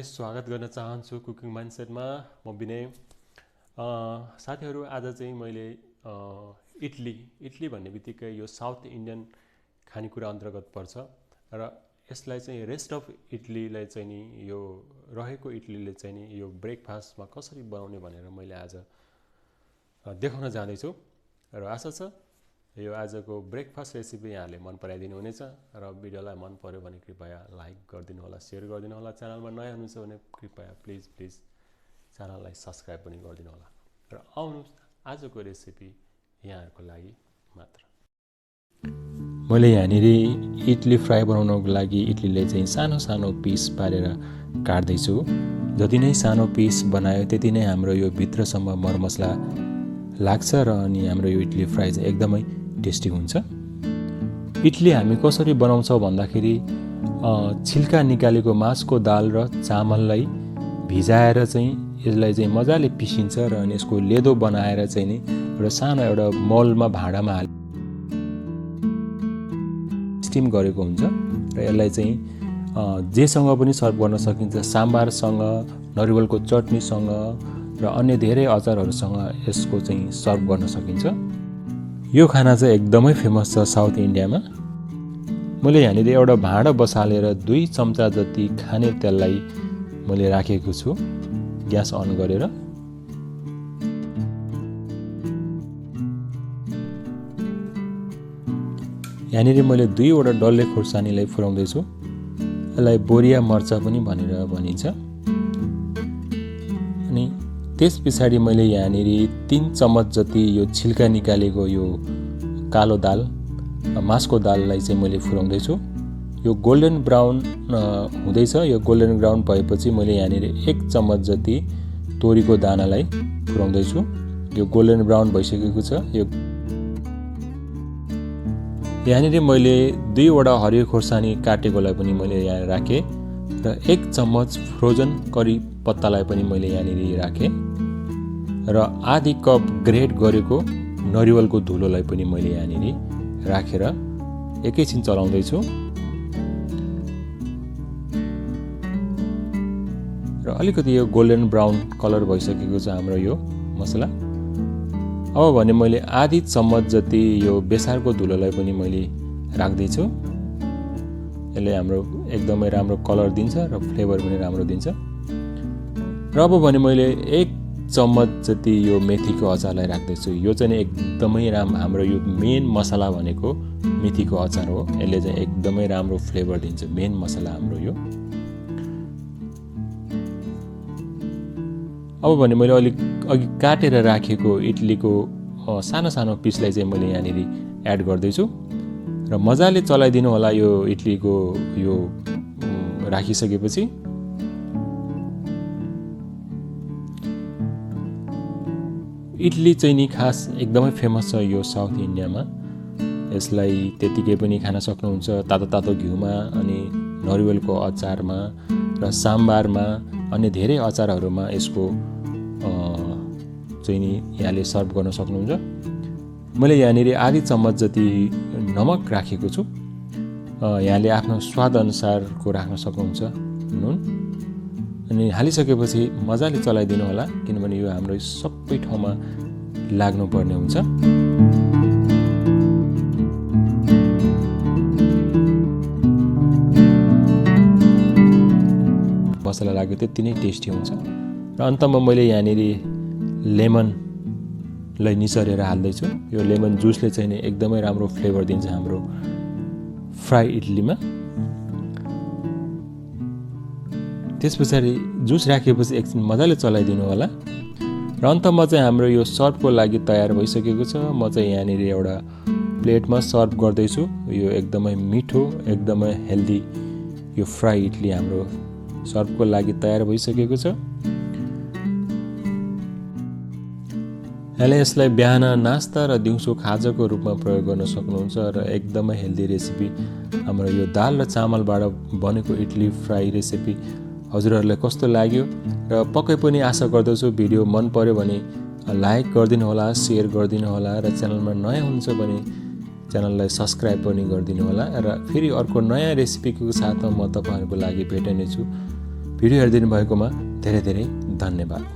सबैलाई स्वागत गर्न चाहन्छु कुकिङ माइन्डसेटमा। म विनय। साथीहरू, आज चाहिँ मैले इडली भन्ने बित्तिकै यो साउथ इन्डियन खानेकुरा अन्तर्गत पर्छ र यसलाई चाहिँ रेस्ट अफ इडलीलाई चाहिँ नि यो रहेको इडलीले चाहिँ नि यो ब्रेकफास्टमा कसरी बनाउने भनेर मैले आज देखाउन जाँदैछु र आशा छ यो आजको ब्रेकफास्ट रेसिपी यहाँले मन पराइदिनु हुनेछ र भिडियोलाई मन पर्यो भने कृपया लाइक गरिदिनु होला, सेयर गरिदिनु होला। च्यानलमा नयाँ हुनुहुन्छ भने कृपया प्लिज च्यानललाई सब्स्क्राइब पनि गरिदिनु होला र आउनुहोस् आजको रेसिपी यहाँहरूको लागि मात्र। मैले यहाँनिर इडली फ्राई बनाउनको लागि इडलीले चाहिँ सानो सानो पिस पारेर काट्दैछु। जति नै सानो पिस बनायो त्यति नै हाम्रो यो भित्रसम्म मरमसला लाग्छ र अनि हाम्रो यो इडली फ्राई चाहिँ एकदमै टेस्टी हुन्छ। इडली हामी कसरी बनाउँछौँ भन्दाखेरि छिल्का निकालेको मासको दाल र चामललाई भिजाएर चाहिँ यसलाई चाहिँ मजाले पिसिन्छ र अनि यसको लेदो बनाएर चाहिँ नि एउटा सानो एउटा मलमा भाँडामा हाली स्टिम गरेको हुन्छ र यसलाई चाहिँ जेसँग पनि सर्भ गर्न सकिन्छ। साम्बारसँग, नरिवलको चटनीसँग र अन्य धेरै अचारहरूसँग यसको चाहिँ सर्भ गर्न सकिन्छ। यो खाना चाहिँ एकदमै फेमस छ साउथ इन्डियामा। मैले यहाँनिर एउटा भाँडा बसालेर 2 चम्चा जति खाने तेललाई मैले राखेको छु ग्यास अन गरेर। यहाँनिर मैले 2वटा डल्ले खोर्सानीलाई फुराउँदैछु। यसलाई बोरिया मर्चा पनि भनेर भनिन्छ। अनि त्यस पछाडि मैले यहाँनिर 3 चम्मच जति यो छिल्का निकालेको यो कालो दाल मासको दाललाई चाहिँ मैले फुराउँदैछु। यो गोल्डन ब्राउन हुँदैछ। यो गोल्डन ब्राउन भएपछि मैले यहाँनिर 1 चम्मच जति तोरीको दानालाई फुराउँदैछु। यो गोल्डन ब्राउन भइसकेको छ। यो यहाँनिर मैले 2वटा हरियो खोर्सानी काटेकोलाई पनि मैले यहाँ राखेँ र 1 चम्मच फ्रोजन करी पत्तालाई पनि मैले यहाँनिर राखेँ र आधी कप ग्रेट गरेको नरिवलको धुलोलाई पनि मैले यहाँनिर राखेर एकैछिन चलाउँदैछु र अलिकति यो गोल्डन ब्राउन कलर भइसकेको छ हाम्रो यो मसला। अब भने मैले आधी चम्मच जति यो बेसारको धुलोलाई पनि मैले राख्दैछु। यसले हाम्रो एकदमै राम्रो कलर दिन्छ र फ्लेभर पनि राम्रो दिन्छ। र अब भने मैले 1 चम्मच जति यो मेथीको अचारलाई राख्दैछु। यो चाहिँ एकदमै हाम्रो यो मेन मसला भनेको मेथीको अचार हो। यसले चाहिँ एकदमै राम्रो फ्लेभर दिन्छ। मेन मसला हाम्रो यो। अब भने मैले अघि काटेर राखेको इडलीको सानो सानो पिसलाई चाहिँ मैले यहाँनिर एड गर्दैछु र मजाले चलाइदिनु होला यो इडलीको यो राखिसकेपछि। इडली चाहिँ नि खास एकदमै फेमस छ यो साउथ इन्डियामा। यसलाई त्यतिकै पनि खान सक्नुहुन्छ तातो तातो घिउमा, अनि नरिवलको अचारमा र साम्बारमा, अनि धेरै अचारहरूमा यसको चाहिँ नि यहाँले सर्भ गर्न सक्नुहुन्छ। मैले यहाँनिर आधी चम्मच जति नमक राखेको छु। यहाँले आफ्नो स्वाद अनुसारको राख्न सक्नुहुन्छ नुन। अनि हालिसकेपछि मजाले चलाइदिनु होला किनभने यो हाम्रो सबै ठाउँमा लाग्नुपर्ने हुन्छ। मसला लाग्यो त्यति नै टेस्टी हुन्छ। र अन्तमा मैले यहाँनिर लेमनलाई निचरेर हाल्दैछु। यो लेमन जुसले चाहिँ नि एकदमै राम्रो फ्लेभर दिन्छ हाम्रो फ्राई इडलीमा। त्यस पछाडि जुस राखेपछि एकछिन मजाले चलाइदिनु होला र अन्तमा चाहिँ हाम्रो यो सर्भको लागि तयार भइसकेको छ। म चाहिँ यहाँनिर एउटा प्लेटमा सर्भ गर्दैछु। यो एकदमै मिठो, एकदमै हेल्दी यो फ्राई इडली हाम्रो सर्भको लागि तयार भइसकेको छ। यसलाई बिहान नास्ता र दिउँसो खाजाको रूपमा प्रयोग गर्न सक्नुहुन्छ र एकदमै हेल्दी रेसिपी हाम्रो यो दाल र चामलबाट बनेको इडली फ्राई रेसिपी हजुरहरूलाई कस्तो लाग्यो र पक्कै पनि आशा गर्दछु भिडियो मन पर्यो भने लाइक गरिदिनु होला, सेयर गरिदिनु होला र च्यानलमा नयाँ हुनुहुन्छ भने च्यानललाई सब्स्क्राइब पनि गरिदिनु होला र फेरि अर्को नयाँ रेसिपीको साथमा म तपाईहरुको लागि भेट्नेछु। भिडियो हेरिदिनु भएकोमा धेरै धेरै धन्यवाद।